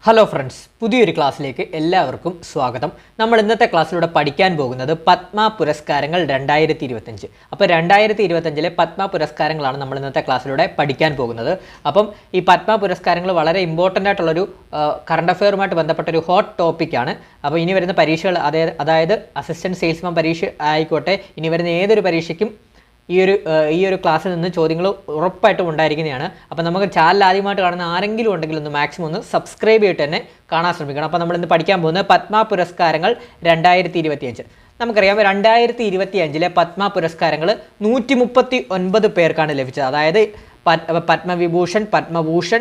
Hello friends, പുതിയൊരു ക്ലാസ്സിലേക്ക് എല്ലാവർക്കും സ്വാഗതം. നമ്മൾ ഇന്നത്തെ ക്ലാസ്സിലൂടെ പഠിക്കാൻ പോകുന്നത് പത്മ പുരസ്കാരങ്ങൾ 2025. അപ്പോൾ 2025 പത്മ പുരസ്കാരങ്ങളാണ് നമ്മൾ ഇന്നത്തെ ക്ലാസ്സിലൂടെ പഠിക്കാൻ പോകുന്നത്. അപ്പം ഈ പത്മ പുരസ്കാരങ്ങൾ വളരെ ഇമ്പോർട്ടൻ്റ് ആയിട്ടുള്ളൊരു കറണ്ട് അഫെയറുമായിട്ട് ബന്ധപ്പെട്ടൊരു ഹോട്ട് ടോപ്പിക്കാണ്. അപ്പോൾ ഇനി വരുന്ന പരീക്ഷകൾ അതായത് അസിസ്റ്റൻറ്റ് സെയിൽസ്മാൻ പരീക്ഷ ആയിക്കോട്ടെ, ഇനി വരുന്ന ഏതൊരു പരീക്ഷയ്ക്കും ഈ ഒരു ക്ലാസ്സിൽ നിന്ന് ചോദ്യങ്ങൾ ഉറപ്പായിട്ടും ഉണ്ടായിരിക്കുന്നതാണ്. അപ്പോൾ നമുക്ക് ചാനൽ ആദ്യമായിട്ട് കാണുന്ന ആരെങ്കിലും ഉണ്ടെങ്കിൽ ഒന്ന് മാക്സിമം ഒന്ന് സബ്സ്ക്രൈബ് ചെയ്തിട്ട് തന്നെ കാണാൻ ശ്രമിക്കണം. അപ്പോൾ നമ്മൾ ഇന്ന് പഠിക്കാൻ പോകുന്നത് പത്മ പുരസ്കാരങ്ങൾ 2025. നമുക്കറിയാം 2025 പത്മ പുരസ്കാരങ്ങൾ 139 പേർക്കാണ് ലഭിച്ചത്. അതായത് പത്മവിഭൂഷൺ, പത്മഭൂഷൺ,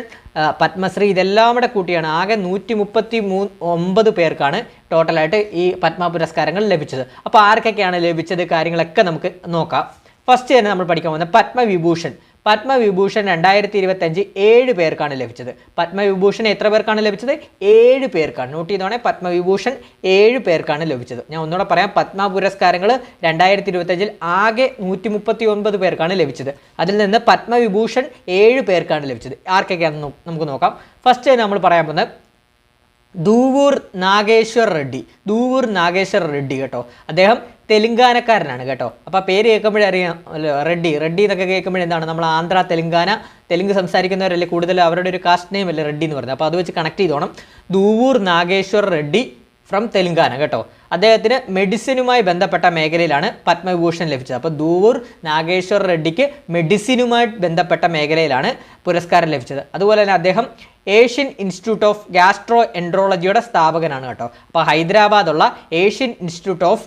പത്മശ്രീ ഇതെല്ലാം കൂടെ കൂട്ടിയാണ് ആകെ 139 പേർക്കാണ് ടോട്ടലായിട്ട് ഈ പത്മ പുരസ്കാരങ്ങൾ ലഭിച്ചത്. അപ്പോൾ ആർക്കൊക്കെയാണ് ലഭിച്ചത് കാര്യങ്ങളൊക്കെ നമുക്ക് നോക്കാം. ഫസ്റ്റ് തന്നെ നമ്മൾ പഠിക്കാൻ പോകുന്നത് പത്മവിഭൂഷൺ. 2025 7 പേർക്കാണ് ലഭിച്ചത്. പത്മവിഭൂഷൺ എത്ര പേർക്കാണ് ലഭിച്ചത്? 7 പേർക്കാണ്. നോട്ട് ചെയ്തോണേ, പത്മവിഭൂഷൺ 7 പേർക്കാണ് ലഭിച്ചത്. ഞാൻ ഒന്നുകൂടെ പറയാം, പത്മ പുരസ്കാരങ്ങൾ 2025 ആകെ 139 പേർക്കാണ് ലഭിച്ചത്. അതിൽ നിന്ന് പത്മവിഭൂഷൺ 7 പേർക്കാണ് ലഭിച്ചത്. ആർക്കൊക്കെയാണെന്ന് നമുക്ക് നോക്കാം. ഫസ്റ്റ് തന്നെ നമ്മൾ പറയാൻ പോകുന്നത് ദൂവൂർ നാഗേശ്വർ റെഡ്ഡി കേട്ടോ. അദ്ദേഹം തെലുങ്കാനക്കാരനാണ് കേട്ടോ. അപ്പോൾ പേര് കേൾക്കുമ്പോഴേ അറിയാം, റെഡ്ഡി എന്നൊക്കെ കേൾക്കുമ്പോഴെന്താണ്, നമ്മൾ ആന്ധ്ര തെലുങ്ക് സംസാരിക്കുന്നവരല്ലേ കൂടുതൽ, അവരുടെ ഒരു കാസ്റ്റ് നെയിം അല്ലേ റെഡ്ഡി എന്ന് പറയുന്നത്. അപ്പോൾ അത് വെച്ച് കണക്ട് ചെയ്തോണം. ദൂവൂർ നാഗേശ്വർ റെഡ്ഡി ഫ്രം തെലുങ്കാന കേട്ടോ. അദ്ദേഹത്തിന് മെഡിസിനുമായി ബന്ധപ്പെട്ട മേഖലയിലാണ് പത്മവിഭൂഷൺ ലഭിച്ചത്. അപ്പോൾ ദൂവൂർ നാഗേശ്വർ റെഡ്ഡിക്ക് മെഡിസിനുമായി ബന്ധപ്പെട്ട മേഖലയിലാണ് പുരസ്കാരം ലഭിച്ചത്. അതുപോലെ തന്നെ അദ്ദേഹം ഏഷ്യൻ ഇൻസ്റ്റിറ്റ്യൂട്ട് ഓഫ് ഗാസ്ട്രോ എൻട്രോളജിയുടെ സ്ഥാപകനാണ് കേട്ടോ. അപ്പോൾ ഹൈദരാബാദുള്ള ഏഷ്യൻ ഇൻസ്റ്റിറ്റ്യൂട്ട് ഓഫ്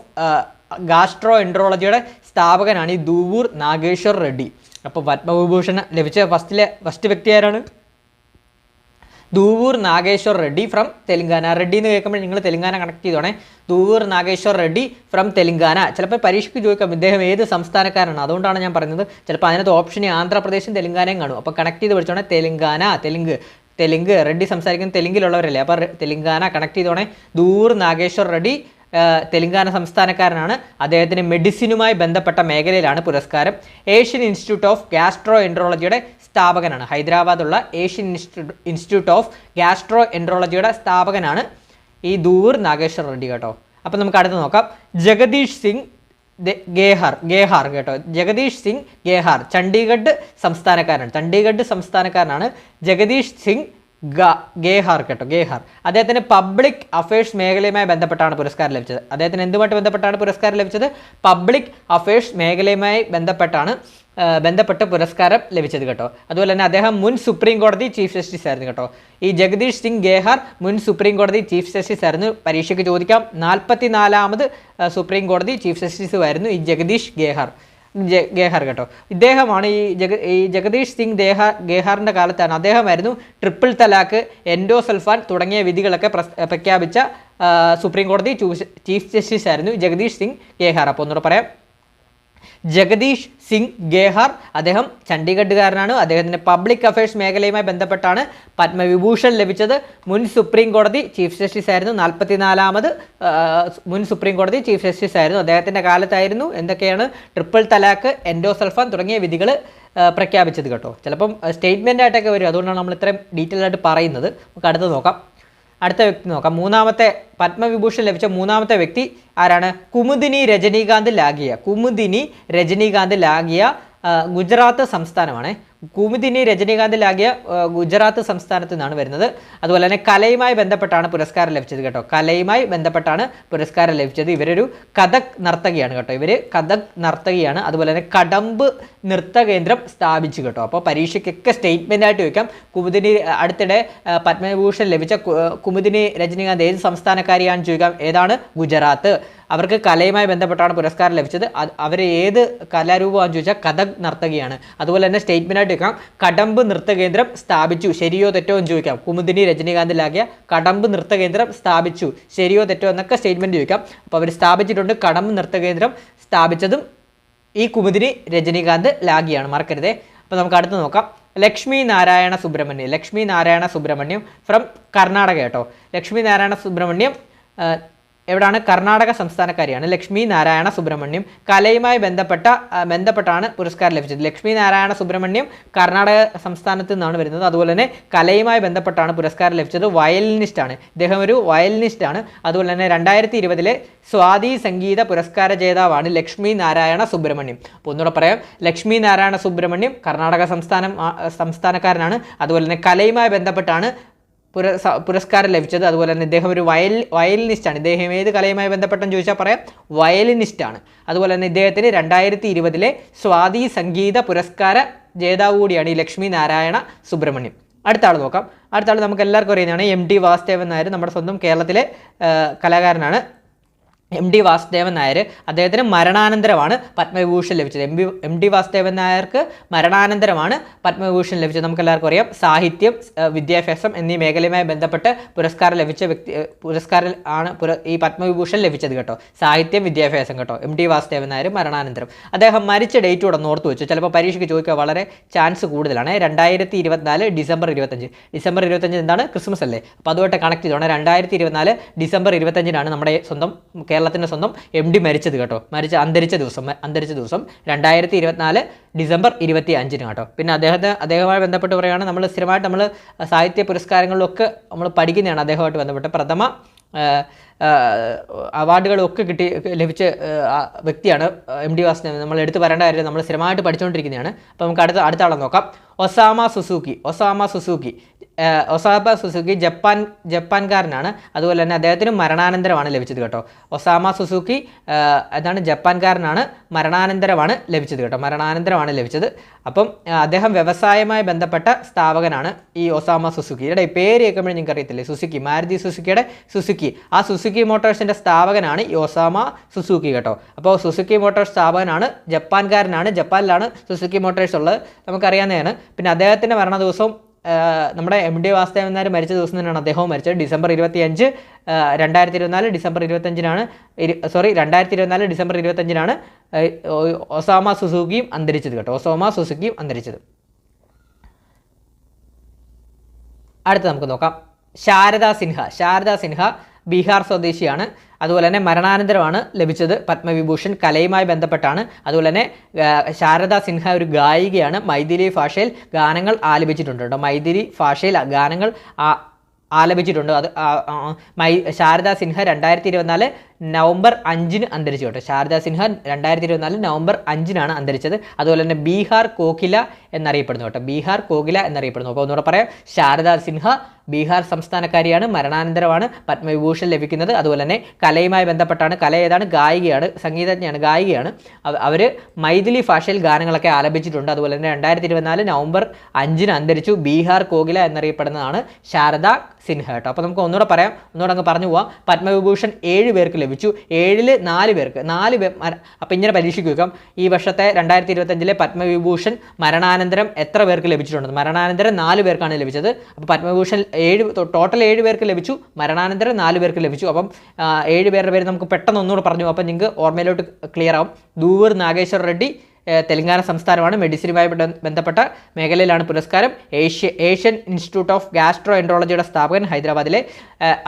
ഗാസ്ട്രോ എൻട്രോളജിയുടെ സ്ഥാപകനാണ് ഈ ദൂവൂർ നാഗേശ്വർ റെഡ്ഡി. അപ്പോൾ പത്മവിഭൂഷൺ ലഭിച്ച ഫസ്റ്റ് വ്യക്തി ആരാണ്? ദൂവൂർ നാഗേശ്വർ റെഡ്ഡി ഫ്രം തെലുങ്കാന. റെഡ്ഡി എന്ന് കേൾക്കുമ്പോൾ നിങ്ങൾ തെലുങ്കാന കണക്ട് ചെയ്തോണേ. ദൂവൂർ നാഗേശ്വർ റെഡ്ഡി ഫ്രം തെലുങ്കാന. ചിലപ്പോൾ പരീക്ഷയ്ക്ക് ചോദിക്കാം ഇദ്ദേഹം ഏത് സംസ്ഥാനക്കാരാണ്, അതുകൊണ്ടാണ് ഞാൻ പറയുന്നത്. ചിലപ്പോൾ അതിനകത്ത് ഓപ്ഷൻ ആന്ധ്രാപ്രദേശും തെലുങ്കാനയും കാണും. അപ്പോൾ കണക്ട് ചെയ്ത് പഠിച്ചോണേ. തെലുങ്ക് റെഡ്ഡി സംസാരിക്കുന്ന തെലുങ്കിലുള്ളവരല്ലേ, അപ്പോൾ തെലുങ്കാന കണക്ട് ചെയ്തോണേ. ദൂവൂർ നാഗേശ്വർ റെഡ്ഡി തെലുങ്കാന സംസ്ഥാനക്കാരനാണ്. അദ്ദേഹത്തിന് മെഡിസിനുമായി ബന്ധപ്പെട്ട മേഖലയിലാണ് പുരസ്കാരം. ഏഷ്യൻ ഇൻസ്റ്റിറ്റ്യൂട്ട് ഓഫ് ഗാസ്ട്രോ എൻട്രോളജിയുടെ സ്ഥാപകനാണ്. ഹൈദരാബാദുള്ള ഏഷ്യൻ ഇൻസ്റ്റിറ്റ്യൂട്ട് ഓഫ് ഗാസ്ട്രോ എൻട്രോളജിയുടെ സ്ഥാപകനാണ് ഈ ദൂവൂർ നാഗേശ്വർ റെഡ്ഡി കേട്ടോ. അപ്പോൾ നമുക്ക് അടുത്ത് നോക്കാം. ജഗദീഷ് സിംഗ് ഗേഹാർ കേട്ടോ. ജഗദീഷ് സിംഗ് ഗേഹാർ ചണ്ഡീഗഡ് സംസ്ഥാനക്കാരനാണ്. ജഗദീഷ് സിംഗ് ഗേഹാർ കേട്ടോ. അദ്ദേഹത്തിന് പബ്ലിക് അഫയേഴ്സ് മേഖലയുമായി ബന്ധപ്പെട്ടാണ് പുരസ്കാരം ലഭിച്ചത്. അദ്ദേഹത്തിന് എന്തുമായിട്ട് ബന്ധപ്പെട്ടാണ് പുരസ്കാരം ലഭിച്ചത്? പബ്ലിക് അഫയേഴ്സ് മേഖലയുമായി ബന്ധപ്പെട്ട് പുരസ്കാരം ലഭിച്ചത് കേട്ടോ. അതുപോലെ തന്നെ അദ്ദേഹം മുൻ സുപ്രീം കോടതി ചീഫ് ജസ്റ്റിസ് ആയിരുന്നു കേട്ടോ. ഈ ജഗദീഷ് സിംഗ് ഗേഹാർ മുൻ സുപ്രീം കോടതി ചീഫ് ജസ്റ്റിസ് ആയിരുന്നു. പരീക്ഷയ്ക്ക് ചോദിക്കാം. 44ാമത് സുപ്രീം കോടതി ചീഫ് ജസ്റ്റിസ് ആയിരുന്നു ഈ ജഗദീഷ് ഗേഹാർ കേട്ടോ. ഇദ്ദേഹമാണ് ഈ ജഗദീഷ് സിംഗ് ഗേഹാറിൻ്റെ കാലത്താണ് അദ്ദേഹമായിരുന്നു ട്രിപ്പിൾ തലാക്ക്, എൻഡോസൾഫാൻ തുടങ്ങിയ വിധികളൊക്കെ പ്രഖ്യാപിച്ച സുപ്രീം കോടതി ചീഫ് ജസ്റ്റിസ് ആയിരുന്നു ജഗദീഷ് സിംഗ് ഗേഹാർ. അപ്പോൾ ഒന്നുകൂടെ പറയാം, ജഗദീഷ് സിംഗ് ഗേഹാർ അദ്ദേഹം ചണ്ഡീഗഡുകാരനാണ്. അദ്ദേഹത്തിന് പബ്ലിക് അഫയേഴ്സ് മേഖലയുമായി ബന്ധപ്പെട്ടാണ് പത്മവിഭൂഷൺ ലഭിച്ചത്. മുൻ സുപ്രീം കോടതി ചീഫ് ജസ്റ്റിസ് ആയിരുന്നു. 44ാമത് മുൻ സുപ്രീം കോടതി ചീഫ് ജസ്റ്റിസ് ആയിരുന്നു. അദ്ദേഹത്തിൻ്റെ കാലത്തായിരുന്നു എന്തൊക്കെയാണ് ട്രിപ്പിൾ തലാക്ക്, എൻഡോസൾഫാൻ തുടങ്ങിയ വിധികൾ പ്രഖ്യാപിച്ചത് കേട്ടോ. ചിലപ്പം സ്റ്റേറ്റ്മെൻ്റ് ആയിട്ടൊക്കെ വരും, അതുകൊണ്ടാണ് നമ്മൾ ഇത്രയും ഡീറ്റെയിൽ ആയിട്ട് പറയുന്നത്. നമുക്ക് അടുത്ത് നോക്കാം. അടുത്ത വ്യക്തി നോക്കാം. മൂന്നാമത്തെ പത്മവിഭൂഷൺ ലഭിച്ച മൂന്നാമത്തെ വ്യക്തി ആരാണ്? കുമുദിനി രജനീകാന്ത് ലാഗിയ ഗുജറാത്ത് സംസ്ഥാനമാണ്. കുമുദിനി രജനീകാന്ത് ലാഗിയ ഗുജറാത്ത് സംസ്ഥാനത്ത് നിന്നാണ് വരുന്നത്. അതുപോലെ തന്നെ കലയുമായി ബന്ധപ്പെട്ടാണ് പുരസ്കാരം ലഭിച്ചത് കേട്ടോ. ഇവരൊരു കഥക് നർത്തകിയാണ് കേട്ടോ. അതുപോലെ തന്നെ കടമ്പ് നൃത്ത കേന്ദ്രം സ്ഥാപിച്ചു കേട്ടോ. അപ്പോൾ പരീക്ഷയ്ക്കൊക്കെ സ്റ്റേറ്റ്മെൻ്റ് ആയിട്ട് ചോദിക്കാം. അടുത്തിടെ പത്മവിഭൂഷൺ ലഭിച്ച കുമുദിനി രജനീകാന്ത് ഏത് സംസ്ഥാനക്കാരിയാണെന്ന് ചോദിക്കാം. ഏതാണ്? ഗുജറാത്ത്. അവർക്ക് കലയുമായി ബന്ധപ്പെട്ടാണ് പുരസ്കാരം ലഭിച്ചത്. അവർ ഏത് കലാരൂപമാണെന്ന് ചോദിച്ചാൽ കഥക് നർത്തകിയാണ്. അതുപോലെ തന്നെ സ്റ്റേറ്റ്മെൻ്റ് ആയിട്ട് ചോദിക്കാം. കടമ്പ് നൃത്ത കേന്ദ്രം സ്ഥാപിച്ചു, ശരിയോ തെറ്റോ എന്ന് ചോദിക്കാം. കുമുദിനി രജനീകാന്ത് ലാഗിയ കടമ്പ് നൃത്ത കേന്ദ്രം സ്ഥാപിച്ചു, ശരിയോ തെറ്റോ എന്നൊക്കെ സ്റ്റേറ്റ്മെൻറ്റ് ചോദിക്കാം. അപ്പോൾ അവർ സ്ഥാപിച്ചിട്ടുണ്ട്. കടമ്പ് നൃത്ത കേന്ദ്രം സ്ഥാപിച്ചതും ഈ കുമുദിനി രജനീകാന്ത് ലാഗിയാണ്, മറക്കരുതേ. അപ്പോൾ നമുക്ക് അടുത്ത് നോക്കാം. ലക്ഷ്മി നാരായണ സുബ്രഹ്മണ്യം ഫ്രം കർണാടക കേട്ടോ. ലക്ഷ്മി നാരായണ സുബ്രഹ്മണ്യം എവിടാണ്? കർണാടക സംസ്ഥാനക്കാരിയാണ് ലക്ഷ്മി നാരായണ സുബ്രഹ്മണ്യം. കലയുമായി ബന്ധപ്പെട്ടാണ് പുരസ്കാരം ലഭിച്ചത്. ലക്ഷ്മി നാരായണ സുബ്രഹ്മണ്യം കർണാടക സംസ്ഥാനത്ത് നിന്നാണ് വരുന്നത്. അതുപോലെ തന്നെ കലയുമായി ബന്ധപ്പെട്ടാണ് പുരസ്കാരം ലഭിച്ചത്. വയലിനിസ്റ്റ് ആണ് ഇദ്ദേഹം, ഒരു വയലിനിസ്റ്റ് ആണ്. അതുപോലെ തന്നെ 2020 സ്വാതി സംഗീത പുരസ്കാര ജേതാവാണ് ലക്ഷ്മി നാരായണ സുബ്രഹ്മണ്യം. അപ്പോൾ ഒന്നുകൂടെ പറയാം, ലക്ഷ്മി നാരായണ സുബ്രഹ്മണ്യം കർണാടക സംസ്ഥാനക്കാരനാണ്. അതുപോലെ തന്നെ കലയുമായി ബന്ധപ്പെട്ടാണ് പുരസ്കാരം ലഭിച്ചത്. അതുപോലെ തന്നെ ഇദ്ദേഹം ഒരു വയലിനിസ്റ്റാണ്. ഇദ്ദേഹം ഏത് കലയുമായി ബന്ധപ്പെട്ടെന്ന് ചോദിച്ചാൽ പറയാം, വയലിനിസ്റ്റാണ്. അതുപോലെ തന്നെ ഇദ്ദേഹത്തിന് 2020 സ്വാതി സംഗീത പുരസ്കാര ജേതാവ് കൂടിയാണ് ഈ ലക്ഷ്മി നാരായണ സുബ്രഹ്മണ്യം. അടുത്ത ആൾ നോക്കാം. അടുത്ത ആൾ നമുക്ക് എല്ലാവർക്കും അറിയുന്നതാണ് MD വാസുദേവൻ നായർ. നമ്മുടെ സ്വന്തം കേരളത്തിലെ കലാകാരനാണ് MD വാസുദേവൻ നായർ. അദ്ദേഹത്തിന് മരണാനന്തരമാണ് പത്മവിഭൂഷൺ ലഭിച്ചത്. MD വാസുദേവൻ നായർക്ക് മരണാനന്തരമാണ് പത്മവിഭൂഷൺ ലഭിച്ചത്. നമുക്ക് എല്ലാവർക്കും അറിയാം, സാഹിത്യം, വിദ്യാഭ്യാസം എന്നീ മേഖലയുമായി ബന്ധപ്പെട്ട് പുരസ്കാരം ലഭിച്ച പുരസ്കാരം ആണ് ഈ പത്മവിഭൂഷൺ ലഭിച്ചത് കേട്ടോ. സാഹിത്യം, വിദ്യാഭ്യാസം കേട്ടോ. MD വാസുദേവൻ നായർ മരണാനന്തരം. അദ്ദേഹം മരിച്ച ഡേറ്റ് കൂടെ ഓർത്ത് വെച്ചു, ചിലപ്പോൾ പരീക്ഷയ്ക്ക് ചോദിക്കുക വളരെ ചാൻസ് കൂടുതലാണ്. 2024 ഡിസംബർ 25. ഡിസംബർ 25 എന്താണ്? ക്രിസ്മസ് അല്ലേ? അപ്പോൾ അതുമായിട്ട് കണക്ട് ചെയ്തോണം. 2024 ഡിസംബർ 25 നമ്മുടെ സ്വന്തം കേരളത്തിൻ്റെ സ്വന്തം MD മരിച്ചത് കേട്ടോ. അന്തരിച്ച ദിവസം 2024 ഡിസംബർ 25 കേട്ടോ. പിന്നെ അദ്ദേഹവുമായി ബന്ധപ്പെട്ട് പറയുകയാണ്, നമ്മൾ സ്ഥിരമായിട്ട് നമ്മൾ സാഹിത്യ പുരസ്കാരങ്ങളിലൊക്കെ നമ്മൾ പഠിക്കുന്നതാണ്. അദ്ദേഹമായിട്ട് ബന്ധപ്പെട്ട് പ്രഥമ അവാർഡുകളൊക്കെ ലഭിച്ച വ്യക്തിയാണ് MD വാസുദേവൻ. നമ്മൾ എടുത്തു പറയേണ്ട കാര്യം നമ്മൾ സ്ഥിരമായിട്ട് പഠിച്ചുകൊണ്ടിരിക്കുന്നതാണ്. അപ്പോൾ നമുക്ക് അടുത്ത ആളെ നോക്കാം. ഒസാമ സുസുക്കി ജപ്പാൻകാരനാണ്. അതുപോലെ തന്നെ അദ്ദേഹത്തിന് മരണാനന്തരമാണ് ലഭിച്ചത് കേട്ടോ. ഒസാമ സുസുക്കി അതാണ് ജപ്പാൻകാരനാണ്, മരണാനന്തരമാണ് ലഭിച്ചത്. അപ്പം അദ്ദേഹം വ്യവസായവുമായി ബന്ധപ്പെട്ട സ്ഥാപകനാണ് ഈ ഒസാമ സുസുക്കിയുടെ പേര് കേൾക്കുമ്പോഴേ നിങ്ങൾക്ക് അറിയത്തില്ലേ, സുസുക്കി, മാരുതി സുസുക്കിയുടെ സുസുക്കി. ആ സുസുക്കി മോട്ടോഴ്സിൻ്റെ സ്ഥാപകനാണ് ഈ ഒസാമ സുസുക്കി കേട്ടോ. അപ്പോൾ സുസുക്കി മോട്ടോഴ്സ് സ്ഥാപകനാണ്, ജപ്പാൻകാരനാണ്. ജപ്പാനിലാണ് സുസുക്കി മോട്ടോഴ്സ് ഉള്ളത്, നമുക്കറിയാവുന്നതാണ്. പിന്നെ അദ്ദേഹത്തിൻ്റെ മരണ ദിവസവും നമ്മുടെ MD വാസുദേവൻ നായർ മരിച്ച ദിവസം തന്നെയാണ് അദ്ദേഹവും മരിച്ചത്. ഡിസംബർ 25 2024 ഡിസംബർ 25 2024 ഡിസംബർ 25 ഒസാമ സുസുക്കിയും അന്തരിച്ചത് കേട്ടോ. അടുത്ത് നമുക്ക് നോക്കാം. ശാരദ സിൻഹ ബീഹാർ സ്വദേശിയാണ്. അതുപോലെ തന്നെ മരണാനന്തരമാണ് ലഭിച്ചത് പത്മവിഭൂഷൺ. കലയുമായി ബന്ധപ്പെട്ടാണ്. അതുപോലെ തന്നെ ശാരദ സിൻഹ ഒരു ഗായികയാണ്. മൈഥിലി ഭാഷയിൽ ഗാനങ്ങൾ ആലപിച്ചിട്ടുണ്ട് കേട്ടോ. അത് ശാരദ സിൻഹ 2024 നവംബർ 5 അന്തരിച്ചു കേട്ടോ. ശാരദ സിൻഹ 2024 നവംബർ 5 അന്തരിച്ചത്. അതുപോലെ തന്നെ ബീഹാർ കോകില എന്നറിയപ്പെടുന്നു കേട്ടോ. അപ്പോൾ ഒന്നുകൂടെ പറയാം, ശാരദ സിൻഹ ബീഹാർ സംസ്ഥാനക്കാരിയാണ്, മരണാനന്തരമാണ് പത്മവിഭൂഷൺ ലഭിക്കുന്നത്. അതുപോലെ തന്നെ കലയുമായി ബന്ധപ്പെട്ടാണ്. കല ഏതാണ്? ഗായികയാണ്, സംഗീതജ്ഞയാണ്, ഗായികയാണ്. അവർ മൈഥിലി ഭാഷയിൽ ഗാനങ്ങളൊക്കെ ആലപിച്ചിട്ടുണ്ട്. അതുപോലെ തന്നെ 2024 നവംബർ 5 അന്തരിച്ചു. ബീഹാർ കോകില എന്നറിയപ്പെടുന്നതാണ് ശാരദ സിൻഹ കേട്ടോ. അപ്പോൾ നമുക്ക് ഒന്നുകൂടെ പറയാം, അങ്ങ് പറഞ്ഞു പോവാം. പത്മവിഭൂഷൺ 7 പേർക്ക് ലഭിച്ചു. 7-ൽ 4 പേർക്ക് അപ്പോൾ ഇങ്ങനെ പരീക്ഷയ്ക്ക് വെക്കാം, ഈ വർഷത്തെ 2025 പത്മവിഭൂഷൺ മരണാനന്തരം എത്ര പേർക്ക് ലഭിച്ചിട്ടുണ്ട്? മരണാനന്തരം 4 പേർക്കാണ് ലഭിച്ചത്. അപ്പോൾ പത്മവിഭൂഷൺ ടോട്ടൽ 7 പേർക്ക് ലഭിച്ചു, മരണാനന്തരം 4 പേർക്ക് ലഭിച്ചു. അപ്പം 7 പേരുടെ പേര് നമുക്ക് പെട്ടെന്ന് ഒന്നുകൂടെ പറഞ്ഞു. അപ്പം നിങ്ങൾക്ക് ഓർമ്മയിലോട്ട് ക്ലിയർ ആവും. ദൂവൂർ നാഗേശ്വർ റെഡ്ഡി തെലങ്കാന സംസ്ഥാനമാണ്. മെഡിസിനുമായി ബന്ധപ്പെട്ട മേഖലയിലാണ് പുരസ്കാരം. ഏഷ്യൻ ഇൻസ്റ്റിറ്റ്യൂട്ട് ഓഫ് ഗാസ്ട്രോ എൻട്രോളജിയുടെ സ്ഥാപകൻ ഹൈദരാബാദിലെ.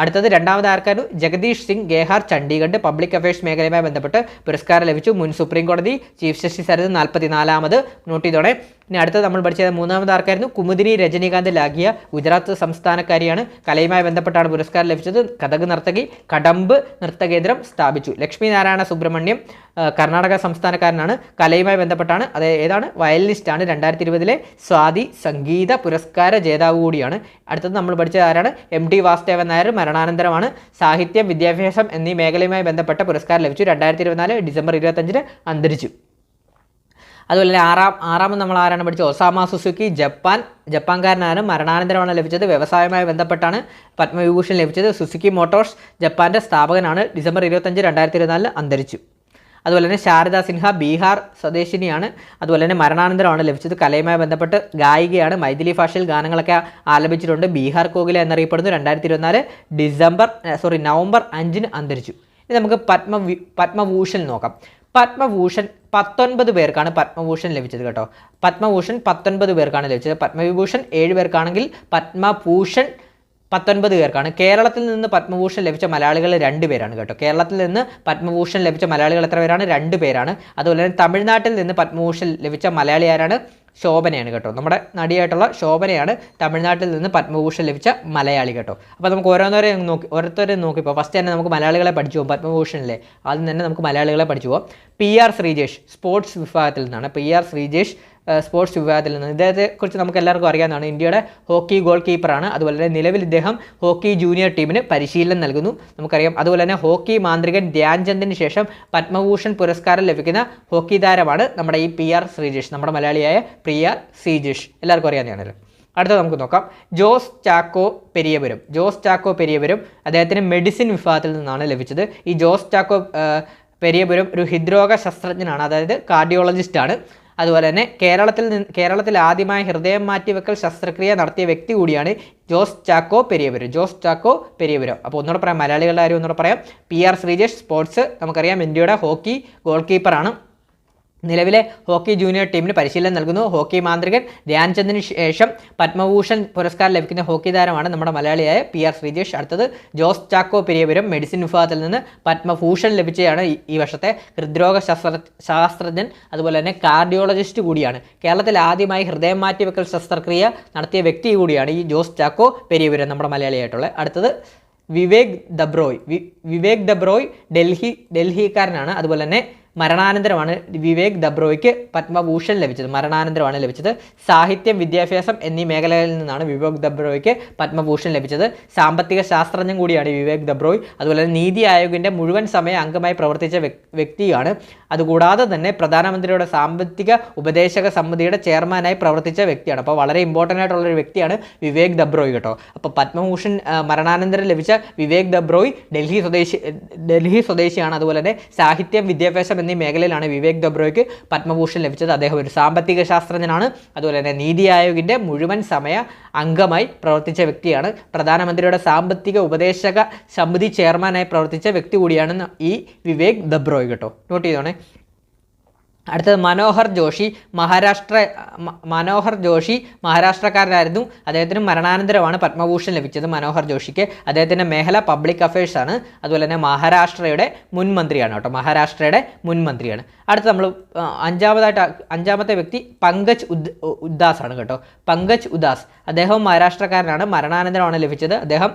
അടുത്തത് രണ്ടാമത് ആർക്കാണ്? ജഗദീഷ് സിംഗ് ഗേഹാർ ചണ്ഡീഗഡ്. പബ്ലിക് അഫയേഴ്സ് മേഖലയുമായി ബന്ധപ്പെട്ട് പുരസ്കാരം ലഭിച്ചു. മുൻ സുപ്രീം കോടതി ചീഫ് ജസ്റ്റിസ് ആയിരുന്നു. 44ാമത്. നോട്ട് ചെയ്തോടെ. ഇനി അടുത്തത് നമ്മൾ പഠിച്ചത് 3ാമത് ആർക്കായിരുന്നു? കുമുദിനി രജനീകാന്ത് ലാഗിയ, ഗുജറാത്ത് സംസ്ഥാനക്കാരിയാണ്. കലയുമായി ബന്ധപ്പെട്ടാണ് പുരസ്കാരം ലഭിച്ചത്. കഥക് നർത്തകി, കടമ്പ് നൃത്തകേന്ദ്രം സ്ഥാപിച്ചു. ലക്ഷ്മി നാരായണ സുബ്രഹ്മണ്യം കർണാടക സംസ്ഥാനക്കാരനാണ്. കലയുമായി ബന്ധപ്പെട്ടാണ്. അത് ഏതാണ്? വയലിനിസ്റ്റാണ്. 2020 സ്വാതി സംഗീത പുരസ്കാര ജേതാവ് കൂടിയാണ്. അടുത്തത് നമ്മൾ പഠിച്ചത് ആരാണ്? MD വാസുദേവൻ നായർ മരണാനന്തരമാണ്. സാഹിത്യം, വിദ്യാഭ്യാസം എന്നീ മേഖലയുമായി ബന്ധപ്പെട്ട പുരസ്കാരം ലഭിച്ചു. 2024 ഡിസംബർ 25 അന്തരിച്ചു. അതുപോലെ തന്നെ ആറാമത് നമ്മൾ ആരാണ് പഠിച്ചത്? Osama Suzuki ജപ്പാൻകാരനാണ്. മരണാനന്തരമാണ് ലഭിച്ചത്. വ്യവസായവുമായി ബന്ധപ്പെട്ടാണ് പത്മവിഭൂഷൺ ലഭിച്ചത്. സുസുക്കി മോട്ടോഴ്സ് ജപ്പാൻ്റെ സ്ഥാപകനാണ്. ഡിസംബർ 25 2024 അന്തരിച്ചു. അതുപോലെ തന്നെ ശാരദ സിൻഹ ബീഹാർ സ്വദേശിനിയാണ്. അതുപോലെ തന്നെ മരണാനന്തരമാണ് ലഭിച്ചത്. കലയുമായി ബന്ധപ്പെട്ട് ഗായികയാണ്. മൈഥിലി ഭാഷയിൽ ഗാനങ്ങളൊക്കെ ആലപിച്ചിട്ടുണ്ട്. ബീഹാർ കോകില എന്നറിയപ്പെടുന്നു. 2024 നവംബർ 5 അന്തരിച്ചു. ഇനി നമുക്ക് പത്മഭൂഷൺ നോക്കാം. പത്മഭൂഷൺ 19 പേർക്കാണ് പത്മഭൂഷൺ ലഭിച്ചത് കേട്ടോ. പത്മഭൂഷൺ 19 പേർക്കാണ് ലഭിച്ചത്. പത്മവിഭൂഷൺ 7 പേർക്കാണെങ്കിൽ പത്മഭൂഷൺ 19 പേർക്കാണ്. കേരളത്തിൽ നിന്ന് പത്മഭൂഷൺ ലഭിച്ച മലയാളികൾ 2 പേരാണ് കേട്ടോ. കേരളത്തിൽ നിന്ന് പത്മഭൂഷൺ ലഭിച്ച മലയാളികൾ എത്ര പേരാണ്? 2 പേരാണ്. അതുപോലെ തന്നെ തമിഴ്നാട്ടിൽ നിന്ന് പത്മഭൂഷൺ ലഭിച്ച മലയാളി ആരാണ്? ശോഭനയാണ് കേട്ടോ. നമ്മുടെ നടിയായിട്ടുള്ള ശോഭനയാണ് തമിഴ്നാട്ടിൽ നിന്ന് പത്മഭൂഷൺ ലഭിച്ച മലയാളി കേട്ടോ. അപ്പോൾ നമുക്ക് ഓരോരുത്തരെ നോക്കിപ്പോൾ ഫസ്റ്റ് തന്നെ നമുക്ക് മലയാളികളെ പഠിച്ചു പോകും. പത്മഭൂഷണിലെ ആദ്യം തന്നെ നമുക്ക് മലയാളികളെ പഠിച്ചു പോകാം. PR ശ്രീജേഷ് സ്പോർട്സ് വിഭാഗത്തിൽ നിന്നാണ്. PR ശ്രീജേഷ് സ്പോർട്സ് വിഭാഗത്തിൽ നിന്ന്. ഇദ്ദേഹത്തെക്കുറിച്ച് നമുക്ക് എല്ലാവർക്കും അറിയാവുന്നതാണ്. ഇന്ത്യയുടെ ഹോക്കി ഗോൾ കീപ്പറാണ്. അതുപോലെ തന്നെ നിലവിൽ ഇദ്ദേഹം ഹോക്കി ജൂനിയർ ടീമിന് പരിശീലനം നൽകുന്നു, നമുക്കറിയാം. അതുപോലെ തന്നെ ഹോക്കി മാന്ത്രികൻ ധ്യാൻചന്ദിന് ശേഷം പത്മഭൂഷൺ പുരസ്കാരം ലഭിക്കുന്ന ഹോക്കി താരമാണ് നമ്മുടെ ഈ PR ശ്രീജേഷ്, നമ്മുടെ മലയാളിയായ PR ശ്രീജേഷ്, എല്ലാവർക്കും അറിയാവുന്നതാണല്ലോ. അടുത്ത നമുക്ക് നോക്കാം. ജോസ് ചാക്കോ പെരിയപുരം അദ്ദേഹത്തിന് മെഡിസിൻ വിഭാഗത്തിൽ നിന്നാണ് ലഭിച്ചത്. ഈ ജോസ് ചാക്കോ പെരിയപുരം ഒരു ഹൃദ്രോഗ ശാസ്ത്രജ്ഞനാണ്, അതായത് കാർഡിയോളജിസ്റ്റാണ്. അതുപോലെ തന്നെ കേരളത്തിൽ ആദ്യമായി ഹൃദയം മാറ്റിവെക്കൽ ശസ്ത്രക്രിയ നടത്തിയ വ്യക്തി കൂടിയാണ് ജോസ് ചാക്കോ പെരിയപുരം. അപ്പോൾ ഒന്നുകൂടെ പറയാം, മലയാളികളുടെ കാര്യം ഒന്നുകൂടെ പറയാം. PR ശ്രീജേഷ് സ്പോർട്സ്, നമുക്കറിയാം ഇന്ത്യയുടെ ഹോക്കി ഗോൾ കീപ്പറാണ്. നിലവിലെ ഹോക്കി ജൂനിയർ ടീമിന് പരിശീലനം നൽകുന്നു. ഹോക്കി മാന്ത്രികൻ ധ്യാൻചന്ദിന് ശേഷം പത്മഭൂഷൺ പുരസ്കാരം ലഭിക്കുന്ന ഹോക്കി താരമാണ് നമ്മുടെ മലയാളിയായ PR ശ്രീജേഷ്. അടുത്തത് ജോസ് ചാക്കോ പെരിയപുരം മെഡിസിൻ വിഭാഗത്തിൽ നിന്ന് പത്മഭൂഷൺ ലഭിച്ചതാണ് ഈ വർഷത്തെ ഹൃദ്രോഗ ശാസ്ത്രജ്ഞൻ, അതുപോലെ തന്നെ കാർഡിയോളജിസ്റ്റ് കൂടിയാണ്. കേരളത്തിൽ ആദ്യമായി ഹൃദയം മാറ്റിവെക്കൽ ശസ്ത്രക്രിയ നടത്തിയ വ്യക്തി കൂടിയാണ് ഈ ജോസ് ചാക്കോ പെരിയപുരം, നമ്മുടെ മലയാളിയായിട്ടുള്ളത്. അടുത്തത് വിവേക് ദബ്രോയ് ഡൽഹിക്കാരനാണ്. അതുപോലെ തന്നെ മരണാനന്തരമാണ് വിവേക് ദബ്രോയ്ക്ക് പത്മഭൂഷൺ ലഭിച്ചത്. സാഹിത്യം, വിദ്യാഭ്യാസം എന്നീ മേഖലകളിൽ നിന്നാണ് വിവേക് ദബ്രോയ്ക്ക് പത്മഭൂഷൺ ലഭിച്ചത്. സാമ്പത്തിക ശാസ്ത്രജ്ഞൻ കൂടിയാണ് വിവേക് ദബ്രോയ്. അതുപോലെ തന്നെ നീതി ആയോഗിൻ്റെ മുഴുവൻ സമയ അംഗമായി പ്രവർത്തിച്ച വ്യക്തിയാണ്. അതുകൂടാതെ തന്നെ പ്രധാനമന്ത്രിയുടെ സാമ്പത്തിക ഉപദേശക സമിതിയുടെ ചെയർമാനായി പ്രവർത്തിച്ച വ്യക്തിയാണ്. അപ്പോൾ വളരെ ഇമ്പോർട്ടൻ്റ് ആയിട്ടുള്ളൊരു വ്യക്തിയാണ് വിവേക് ദബ്രോയ് കേട്ടോ. അപ്പോൾ പത്മഭൂഷൺ മരണാനന്തരം ലഭിച്ച വിവേക് ദബ്രോയ് ഡൽഹി സ്വദേശിയാണ്. അതുപോലെ തന്നെ സാഹിത്യം, വിദ്യാഭ്യാസം എന്നീ മേഖലയിലാണ് വിവേക് ദബ്രോയ്ക്ക് പത്മഭൂഷൺ ലഭിച്ചത്. അദ്ദേഹം ഒരു സാമ്പത്തിക ശാസ്ത്രജ്ഞനാണ്. അതുപോലെ തന്നെ നീതി ആയോഗിൻ്റെ മുഴുവൻ സമയ അംഗമായി പ്രവർത്തിച്ച വ്യക്തിയാണ്. പ്രധാനമന്ത്രിയുടെ സാമ്പത്തിക ഉപദേശക സമിതി ചെയർമാനായി പ്രവർത്തിച്ച വ്യക്തി കൂടിയാണ് ഈ വിവേക് ദബ്രോയ് കേട്ടോ. നോട്ട് ചെയ്തോണേ. അടുത്തത് മനോഹർ ജോഷി മഹാരാഷ്ട്രക്കാരനായിരുന്നു. അദ്ദേഹത്തിന് മരണാനന്തരമാണ് പത്മഭൂഷൺ ലഭിച്ചത്. മനോഹർ ജോഷിക്ക് അദ്ദേഹത്തിൻ്റെ മേഖല പബ്ലിക് അഫയേഴ്സ് ആണ്. അതുപോലെ തന്നെ മഹാരാഷ്ട്രയുടെ മുൻ മന്ത്രിയാണ്. അടുത്ത നമ്മൾ അഞ്ചാമത്തെ വ്യക്തി പങ്കജ് ഉദാസ് ആണ് കേട്ടോ. പങ്കജ് ഉദാസ് അദ്ദേഹം മഹാരാഷ്ട്രക്കാരനാണ്. മരണാനന്തരമാണ് ലഭിച്ചത്. അദ്ദേഹം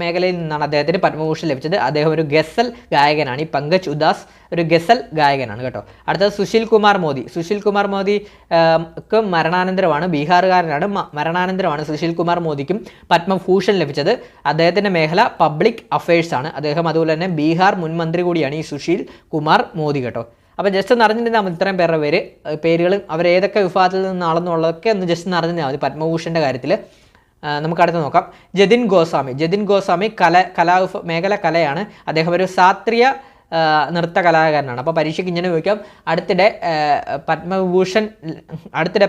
മേഖലയിൽ നിന്നാണ് അദ്ദേഹത്തിന് പത്മഭൂഷൺ ലഭിച്ചത്. അദ്ദേഹം ഒരു ഗസൽ ഗായകനാണ്. ഈ പങ്കജ് ഉദാസ് ഒരു ഗസൽ ഗായകനാണ് കേട്ടോ. അടുത്തത് സുശീൽ കുമാർ മോദിക്ക് മരണാനന്തരമാണ്, ബീഹാറുകാരനാണ്. മരണാനന്തരമാണ് സുശീൽ കുമാർ മോദിക്കും പത്മഭൂഷൺ ലഭിച്ചത്. അദ്ദേഹത്തിൻ്റെ മേഖല പബ്ലിക് അഫയേഴ്സ് ആണ്. അദ്ദേഹം അതുപോലെ തന്നെ ബീഹാർ മുൻ മന്ത്രി കൂടിയാണ് ഈ സുശീൽ കുമാർ മോദി കേട്ടോ. അപ്പോൾ ജസ്റ്റ് ഒന്ന് അറിഞ്ഞിട്ടുണ്ടെങ്കിൽ നമ്മൾ ഇത്രയും പേരുടെ പേരുകളും അവരേതൊക്കെ വിഭാഗത്തിൽ നിന്നാണെന്നുള്ളതൊക്കെ ഒന്ന് ജസ്റ്റ് ഒന്ന് അറിഞ്ഞാൽ മതി പത്മഭൂഷൻ്റെ കാര്യത്തിൽ. നമുക്ക് അടുത്ത് നോക്കാം. ജതിൻ ഗോസ്വാമി മേഖല കലയാണ്. അദ്ദേഹം ഒരു ശാസ്ത്രീയ നൃത്ത കലാകാരനാണ്. അപ്പോൾ പരീക്ഷയ്ക്ക് ഇങ്ങനെ ചോദിക്കാം, അടുത്തിടെ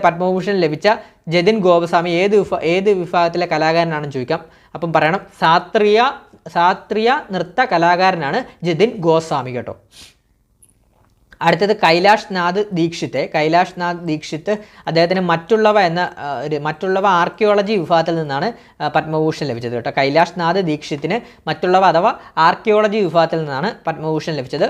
പത്മഭൂഷൺ ലഭിച്ച ജതിൻ ഗോസ്വാമി ഏത് വിഭാഗത്തിലെ കലാകാരനാണെന്ന് ചോദിക്കാം. അപ്പം പറയണം ശാസ്ത്രീയ നൃത്ത കലാകാരനാണ് ജതിൻ ഗോസ്വാമി കേട്ടോ. അടുത്തത് കൈലാഷ് നാഥ് ദീക്ഷിത്ത് അദ്ദേഹത്തിന് മറ്റുള്ളവ ആർക്കിയോളജി വിഭാഗത്തിൽ നിന്നാണ് പത്മഭൂഷൺ ലഭിച്ചത് കേട്ടോ. കൈലാഷ് നാഥ് ദീക്ഷിത്തിന് മറ്റുള്ളവ അഥവാ ആർക്കിയോളജി വിഭാഗത്തിൽ നിന്നാണ് പത്മഭൂഷൺ ലഭിച്ചത്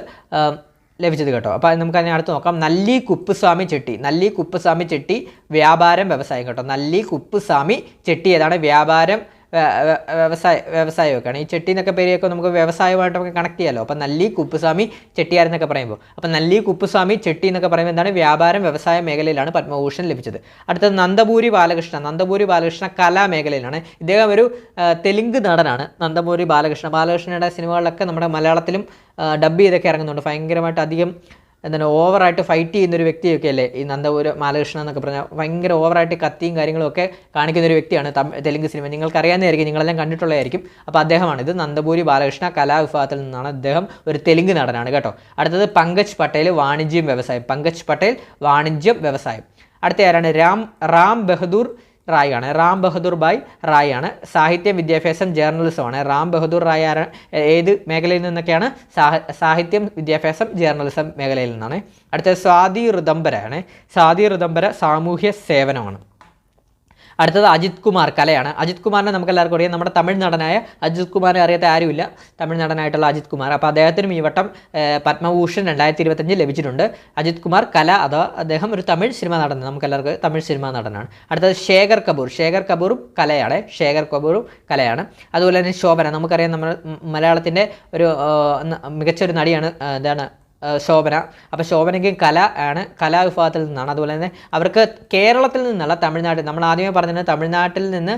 കേട്ടോ. അപ്പോൾ നമുക്ക് അതിനെ അടുത്ത് നോക്കാം. നല്ലി കുപ്പുസ്വാമി ചെട്ടി വ്യാപാരം വ്യവസായം കേട്ടോ. നല്ലി കുപ്പുസ്വാമി ചെട്ടി ഏതാണ്? വ്യാപാരം വ്യവസായമൊക്കെയാണ്. ഈ ചെട്ടി എന്നൊക്കെ പേരൊക്കെ നമുക്ക് വ്യവസായമായിട്ടൊക്കെ കണക്ട് ചെയ്യാമല്ലോ. അപ്പോൾ നല്ലി കുപ്പുസ്വാമി ചെട്ടിയാരെന്നൊക്കെ പറയുമ്പോൾ നല്ലി കുപ്പുസ്വാമി ചെട്ടി എന്നൊക്കെ പറയുമ്പോൾ എന്താണ്? വ്യാപാരം വ്യവസായ മേഖലയിലാണ് പത്മഭൂഷൺ ലഭിച്ചത്. അടുത്തത് നന്ദമൂരി ബാലകൃഷ്ണ കലാമേഖലയിലാണ്. ഇദ്ദേഹം ഒരു തെലുങ്ക് നടനാണ്. നന്ദമൂരി ബാലകൃഷ്ണയുടെ സിനിമകളിലൊക്കെ നമ്മുടെ മലയാളത്തിലും ഡബ് ചെയ്തൊക്കെ ഇറങ്ങുന്നുണ്ട്. ഭയങ്കരമായിട്ട് അധികം ഓവറായിട്ട് ഫൈറ്റ് ചെയ്യുന്നൊരു വ്യക്തിയൊക്കെ അല്ലേ ഈ നന്ദപൂരി ബാലകൃഷ്ണൻ എന്നൊക്കെ പറഞ്ഞാൽ. ഭയങ്കര ഓവറായിട്ട് കത്തിയും കാര്യങ്ങളൊക്കെ കാണിക്കുന്നൊരു വ്യക്തിയാണ്. തെലുങ്ക് സിനിമ നിങ്ങൾക്ക് അറിയാവുന്നതായിരിക്കും, നിങ്ങളെല്ലാം കണ്ടിട്ടുള്ളതായിരിക്കും. അപ്പോൾ അദ്ദേഹമാണ് ഇത്. നന്ദപൂരി ബാലകൃഷ്ണ കലാവിഭാഗത്തിൽ നിന്നാണ്. അദ്ദേഹം ഒരു തെലുങ്ക് നടനാണ് കേട്ടോ. അടുത്തത് പങ്കജ് പട്ടേൽ വാണിജ്യം വ്യവസായം. അടുത്ത ആരാണ്? റാം ബഹദൂർ ഭായ് റായ് ആണ്. സാഹിത്യം, വിദ്യാഭ്യാസം, ജേർണലിസമാണ്. റാം ബഹദൂർ റായ് ഏത് മേഖലയിൽ നിന്നൊക്കെയാണ്? സാഹിത്യം, വിദ്യാഭ്യാസം, ജേർണലിസം മേഖലയിൽ നിന്നാണ്. അടുത്തത് സ്വാതി ഋതംബര സാമൂഹ്യ സേവനമാണ്. അടുത്തത് അജിത് കുമാർ, കലയാണ്. അജിത് കുമാറിനെ നമുക്ക് എല്ലാവർക്കും അറിയാം, നമ്മുടെ തമിഴ് നടനായ അജിത് കുമാറിനെ അറിയാത്ത ആരുമില്ല, തമിഴ് നടനായിട്ടുള്ള അജിത് കുമാർ. അപ്പോൾ അദ്ദേഹത്തിനും ഈ വട്ടം പത്മഭൂഷൺ 2025 ലഭിച്ചിട്ടുണ്ട്. അജിത് കുമാർ കല, അഥവാ അദ്ദേഹം ഒരു തമിഴ് സിനിമാ നടൻ, നമുക്ക് എല്ലാവർക്കും തമിഴ് സിനിമാ നടനാണ്. അടുത്തത് ശേഖർ കപൂർ, ശേഖർ കപൂറും കലയാണ്, ശേഖർ കപൂറും കലയാണ്. അതുപോലെ തന്നെ ശോഭന, നമുക്കറിയാം നമ്മൾ മലയാളത്തിൻ്റെ ഒരു മികച്ചൊരു നടിയാണ്, എന്താണ് ശോഭന. അപ്പോൾ ശോഭനയ്ക്ക് കല ആണ്, കലാവിഭാഗത്തിൽ നിന്നാണ്. അതുപോലെ തന്നെ അവർക്ക് കേരളത്തിൽ നിന്നല്ല, തമിഴ്നാട്ടിൽ, നമ്മൾ ആദ്യമേ പറഞ്ഞത് തമിഴ്നാട്ടിൽ നിന്ന്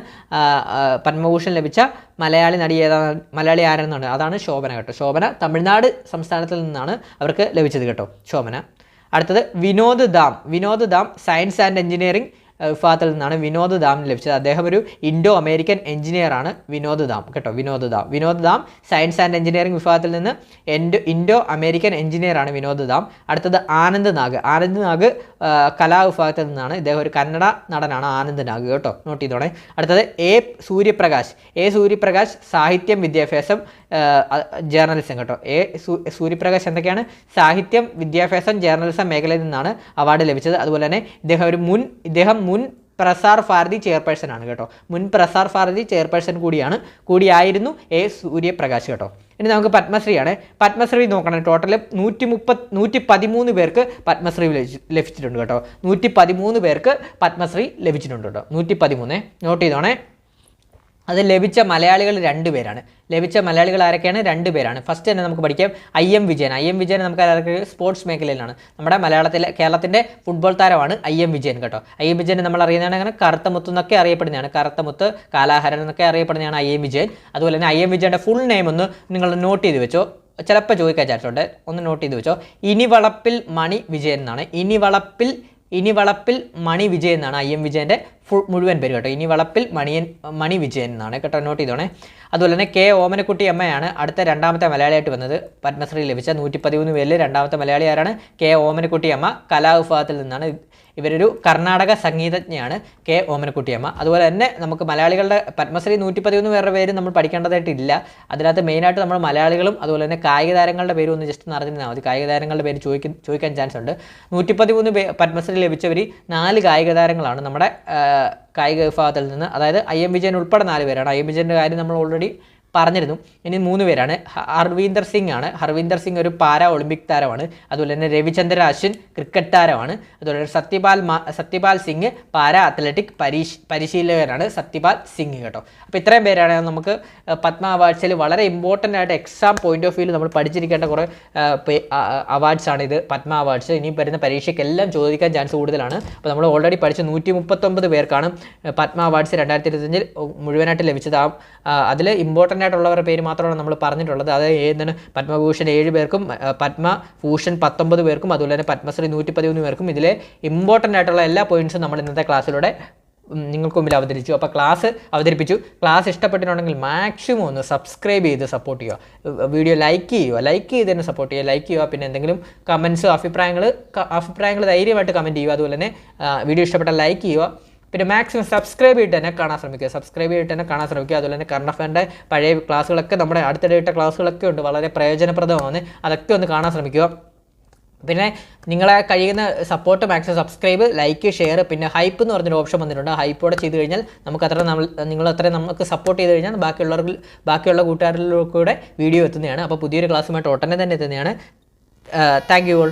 പത്മഭൂഷൺ ലഭിച്ച മലയാളി നടി മലയാളി ആരെന്നാണ്, അതാണ് ശോഭന കേട്ടോ. ശോഭന തമിഴ്നാട് സംസ്ഥാനത്തിൽ നിന്നാണ് അവർക്ക് ലഭിച്ചത് കേട്ടോ, ശോഭന. അടുത്തത് Vinod Dham, Vinod Dham science and engineering വിഭാഗത്തിൽ നിന്നാണ് വിനോദ് ധാമിന് ലഭിച്ചത്. അദ്ദേഹം ഒരു ഇൻഡോ അമേരിക്കൻ എഞ്ചിനീയർ ആണ് വിനോദ് ധാം കേട്ടോ, Vinod Dham. Vinod Dham science and engineering വിഭാഗത്തിൽ നിന്ന് ഇൻഡോ അമേരിക്കൻ എഞ്ചിനീയർ ആണ് വിനോദ് ധാം. അടുത്തത് ആനന്ദ് നാഗ്, ആനന്ദ് നാഗ് കലാവിഭാഗത്തിൽ നിന്നാണ്, ഇദ്ദേഹം ഒരു കന്നഡ നടനാണ് ആനന്ദ് നാഗ് കേട്ടോ, നോട്ട് ചെയ്തോണേ. അടുത്തത് എ സൂര്യപ്രകാശ്, സൂര്യപ്രകാശ് സാഹിത്യം വിദ്യാഭ്യാസം ജേർണലിസം കേട്ടോ. സൂര്യപ്രകാശ് എന്തൊക്കെയാണ്, സാഹിത്യം വിദ്യാഭ്യാസം ജേർണലിസം മേഖലയിൽ നിന്നാണ് അവാർഡ് ലഭിച്ചത്. അതുപോലെ തന്നെ ഇദ്ദേഹം മുൻ പ്രസാർ ഭാരതി ചെയർപേഴ്സൺ ആണ് കേട്ടോ, മുൻ പ്രസാർ ഭാരതി ചെയർപേഴ്സൺ കൂടിയായിരുന്നു സൂര്യപ്രകാശ് കേട്ടോ. ഇനി നമുക്ക് പത്മശ്രീയാണ്. പത്മശ്രീ നോക്കണം, ടോട്ടൽ 113 പേർക്ക് പത്മശ്രീ ലഭിച്ചിട്ടുണ്ട് കേട്ടോ, 113 പേർക്ക് പത്മശ്രീ ലഭിച്ചിട്ടുണ്ട് കേട്ടോ, 113. നോട്ട് ചെയ്തോണേ. അത് ലഭിച്ച മലയാളികൾ 2 പേരാണ്. ലഭിച്ച മലയാളികൾ ആരൊക്കെയാണ്? 2 പേരാണ്. ഫസ്റ്റ് തന്നെ നമുക്ക് പഠിക്കാം IM വിജയൻ. IM വിജയൻ നമുക്ക് എല്ലാവർക്കും സ്പോർട്സ് മേഖലയിലാണ്, നമ്മുടെ കേരളത്തിൻ്റെ ഫുട്ബോൾ താരമാണ് IM വിജയൻ കേട്ടോ. IM വിജയൻ നമ്മൾ അറിയുന്നതാണ് അങ്ങനെ കറുത്തമുത്ത് എന്നൊക്കെ അറിയപ്പെടുന്നതാണ്, കറുത്തമുത്ത് കാലാഹരൻ എന്നൊക്കെ അറിയപ്പെടുന്നതാണ് IM വിജയൻ. അതുപോലെ തന്നെ IM വിജയൻ്റെ ഫുൾ നെയിം ഒന്ന് നിങ്ങൾ നോട്ട് ചെയ്ത് വെച്ചോ, ചിലപ്പോൾ ചോദിക്കാൻ ചാൻസുണ്ട്, ഒന്ന് നോട്ട് ചെയ്ത് വെച്ചോ. ഇനിവളപ്പിൽ മണി വിജയൻ എന്നാണ്, ഇനിവളപ്പിൽ മണി വിജയൻ എന്നാണ് IM വിജയൻ്റെ മുഴുവൻ പേര് കേട്ടോ, ഇനിവളപ്പിൽ മണി വിജയൻ എന്നാണ് കേട്ടോ, നോട്ട് ചെയ്തോണേ. അതുപോലെ തന്നെ K ഓമനക്കുട്ടി അമ്മയാണ് അടുത്ത രണ്ടാമത്തെ മലയാളിയായിട്ട് വന്നത്, പത്മശ്രീ ലഭിച്ച 113 പേരിൽ രണ്ടാമത്തെ മലയാളി ആരാണ്? K ഓമനക്കുട്ടി അമ്മ, കലാവിഭാഗത്തിൽ നിന്നാണ്. ഇവരൊരു കർണാടക സംഗീതജ്ഞയാണ് K ഓമനക്കുട്ടി അമ്മ. അതുപോലെ തന്നെ നമുക്ക് മലയാളികളുടെ പത്മശ്രീ 113 പേരുടെ പേര് നമ്മൾ പഠിക്കേണ്ടതായിട്ടില്ല, അതിനകത്ത് മെയിനായിട്ട് നമ്മൾ മലയാളികളും അതുപോലെ തന്നെ കായിക താരങ്ങളുടെ പേര് ഒന്ന് ജസ്റ്റ് അറിഞ്ഞാൽ മതി. കായിക താരങ്ങളുടെ പേര് ചോദിക്കാൻ ചാൻസ് ഉണ്ട്. 113 പത്മശ്രീ ലഭിച്ചവർ 4 കായിക താരങ്ങളാണ് നമ്മുടെ കായിക വിഭാഗത്തിൽ നിന്ന്, അതായത് IM വിജയൻ ഉൾപ്പെടെ 4 പേരാണ്. IM വിജയൻ്റെ കാര്യം നമ്മൾ ഓൾറെഡി പറഞ്ഞിരുന്നു. ഇനി 3 പേരാണ്. ഹർവീന്ദർ സിംഗ് ആണ്, ഹർവീന്ദർ സിംഗ് ഒരു പാരാ ഒളിമ്പിക് താരമാണ്. അതുപോലെ തന്നെ രവിചന്ദ്രൻ അശ്വിൻ ക്രിക്കറ്റ് താരമാണ്. അതുപോലെ തന്നെ സത്യപാൽ സിംഗ് പാരാ അത്ലറ്റിക് പരിശീലകനാണ്, സത്യപാൽ സിംഗ് കേട്ടോ. അപ്പോൾ ഇത്രയും പേരാണ് നമുക്ക് പത്മ അവാർഡ്സിൽ വളരെ ഇമ്പോർട്ടൻ്റ് ആയിട്ട് എക്സാം പോയിന്റ് ഓഫ് വ്യൂവിൽ നമ്മൾ പഠിച്ചിരിക്കേണ്ട കുറേ അവാർഡ്സാണ് ഇത്, പത്മ അവാർഡ്സ്. ഇനി വരുന്ന പരീക്ഷയ്ക്കെല്ലാം ചോദിക്കാൻ ചാൻസ് കൂടുതലാണ്. അപ്പോൾ നമ്മൾ ഓൾറെഡി പഠിച്ച 139 പേർക്കാണ് പത്മ അവാർഡ്സ് 2025 മുഴുവനായിട്ട് ലഭിച്ചത്. അതിൽ ഇമ്പോർട്ടൻ്റ് ആയിട്ടുള്ളവരുടെ പേര് മാത്രമാണ് നമ്മൾ പറഞ്ഞിട്ടുള്ളത്. അത് ഏതാണ്? പത്മഭൂഷൺ 7 പേർക്കും, പത്മഭൂഷൺ 19 പേർക്കും, അതുപോലെ തന്നെ പത്മശ്രീ 113 പേർക്കും. ഇതിലെ ഇമ്പോർട്ടൻ്റ് ആയിട്ടുള്ള എല്ലാ പോയിന്റ്സും നമ്മൾ ഇന്നത്തെ ക്ലാസ്സിലൂടെ നിങ്ങൾക്ക് മുമ്പിൽ അവതരിപ്പിച്ചു. അപ്പോൾ ക്ലാസ് ഇഷ്ടപ്പെട്ടിട്ടുണ്ടെങ്കിൽ മാക്സിമം ഒന്ന് സബ്സ്ക്രൈബ് ചെയ്ത് സപ്പോർട്ട് ചെയ്യുക, വീഡിയോ ലൈക്ക് ചെയ്ത് തന്നെ സപ്പോർട്ട് ചെയ്യുക. പിന്നെ എന്തെങ്കിലും കമൻസ് അഭിപ്രായങ്ങൾ ധൈര്യമായിട്ട് കമൻറ്റ് ചെയ്യുക. അതുപോലെ തന്നെ വീഡിയോ ഇഷ്ടപ്പെട്ടാൽ ലൈക്ക് ചെയ്യുക. പിന്നെ മാക്സിമം സബ്സ്ക്രൈബ് ചെയ്തിട്ട് തന്നെ കാണാൻ ശ്രമിക്കുക, അതുപോലെ തന്നെ കറണ്ട് അഫയറിൻ്റെ പഴയ ക്ലാസ്സുകളൊക്കെ നമ്മുടെ അടുത്തിടെ ഇട്ട ക്ലാസ്സുകളൊക്കെ ഉണ്ട്, വളരെ പ്രയോജനപ്രദമാണ്, അതൊക്കെ ഒന്ന് കാണാൻ ശ്രമിക്കുക. പിന്നെ നിങ്ങളെ കഴിയുന്ന support maximum subscribe, like, share, പിന്നെ ഹൈപ്പ് എന്ന് പറഞ്ഞൊരു ഓപ്ഷൻ വന്നിട്ടുണ്ട്. ഹൈപ്പോടെ ചെയ്ത് കഴിഞ്ഞാൽ നമുക്ക് സപ്പോർട്ട് ചെയ്ത് കഴിഞ്ഞാൽ ബാക്കിയുള്ള കൂട്ടുകാരിലൂടെ വീഡിയോ എത്തുന്നതാണ്. അപ്പോൾ പുതിയൊരു ക്ലാസ്സുമായിട്ട് ഉടനെ തന്നെ എത്തുന്നതാണ്. Thank you all.